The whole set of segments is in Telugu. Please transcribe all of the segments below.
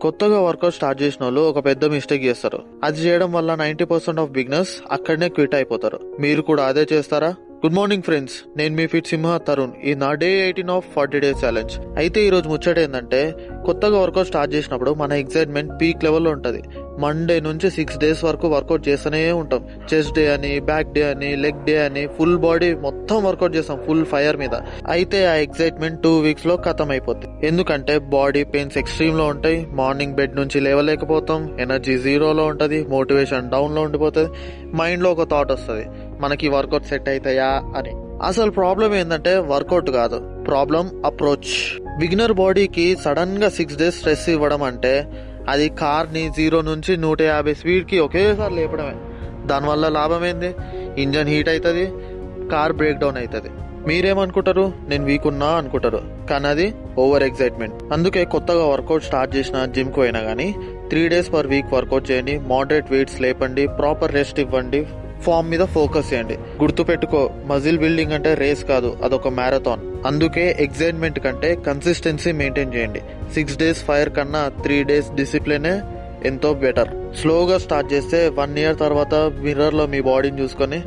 కొత్తగా వర్కౌట్ స్టార్ట్ చేసిన వాళ్ళు ఒక పెద్ద మిస్టేక్ చేస్తారు. అది చేయడం వల్ల 90% ఆఫ్ బిగినర్స్ అక్కడనే క్విట్ అయిపోతారు. మీరు కూడా అదే చేస్తారా? గుడ్ మార్నింగ్ ఫ్రెండ్స్, నేను మీ ఫిట్ సింహ తరుణ్. ఈ నా డే 18 ఆఫ్ 40 డేస్ ఛాలెంజ్. అయితే ఈ రోజు ముచ్చట ఏంటంటే, కొత్తగా వర్కౌట్ స్టార్ట్ చేసినప్పుడు మన ఎక్సైట్మెంట్ పీక్ లెవెల్లో ఉంటుంది. మండే నుంచి 6 డేస్ వరకు వర్కౌట్ చేస్తూనే ఉంటాం. చెస్ట్ డే అని, బ్యాక్ డే అని, లెగ్ డే అని, ఫుల్ బాడీ మొత్తం వర్కౌట్ చేస్తాం ఫుల్ ఫైర్ మీద. అయితే ఆ ఎక్సైట్మెంట్ 2 వీక్స్ లో ఖతం అయిపోద్ది. ఎందుకంటే బాడీ పెయిన్స్ ఎక్స్ట్రీమ్ లో ఉంటాయి, మార్నింగ్ బెడ్ నుంచి లేవలేకపోతాం, ఎనర్జీ జీరోలో ఉంటది, మోటివేషన్ డౌన్ లో ఉండిపోతుంది, మైండ్ లో ఒక థాట్ వస్తుంది, మనకి వర్కౌట్ సెట్ అవుతాయా అని. అసలు ప్రాబ్లం ఏంటంటే వర్కౌట్ కాదు, ప్రాబ్లం అప్రోచ్. బిగినర్ బాడీకి సడన్ గా 6 డేస్ స్ట్రెస్ ఇవ్వడం అంటే అది కార్ ని 0 నుంచి 150 స్పీడ్ కి ఒకేసారి లేపడమే. దానివల్ల లాభం ఏంది? ఇంజన్ హీట్ అవుతుంది, కార్ బ్రేక్ డౌన్ అవుతుంది. మీరేమనుకుంటారు? నేను వీక్ ఉన్నా అనుకుంటారు, కానీ అది ఓవర్ ఎక్సైట్మెంట్. అందుకే కొత్తగా వర్కౌట్ స్టార్ట్ చేసిన జిమ్ కు అయినా కానీ 3 డేస్ పర్ వీక్ వర్కౌట్ చేయండి, మోడరేట్ వెయిట్స్ లేపండి, ప్రాపర్ రెస్ట్ ఇవ్వండి, ఫామ్ మీద ఫోకస్ చేయండి. గుర్తు పెట్టుకో, మజిల్ బిల్డింగ్ అంటే రేస్ కాదు, అదొక మ్యారథాన్. అందుకే ఎక్సైట్మెంట్ కంటే కన్సిస్టెన్సీ మెయింటైన్ చేయండి. 6 డేస్ ఫైర్ కన్నా 3 డేస్ డిసిప్లినే ఎంతో బెటర్. స్లోగా స్టార్ట్ చేస్తే 1 ఇయర్ తర్వాత మిర్రర్ లో మీ బాడీని చూసుకొని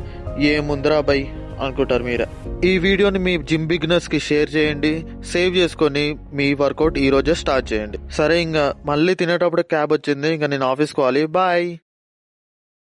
ఏముందిరా బై అనుకుంటారు మీరే. ఈ వీడియోని మీ జిమ్ బిగినర్స్ కి షేర్ చేయండి, సేవ్ చేసుకొని మీ వర్కౌట్ ఈ రోజే స్టార్ట్ చేయండి. సరే, ఇంకా మళ్ళీ తినేటప్పుడు క్యాబ్ వచ్చింది, ఇంకా నేను ఆఫీస్కి పోవాలి. బాయ్.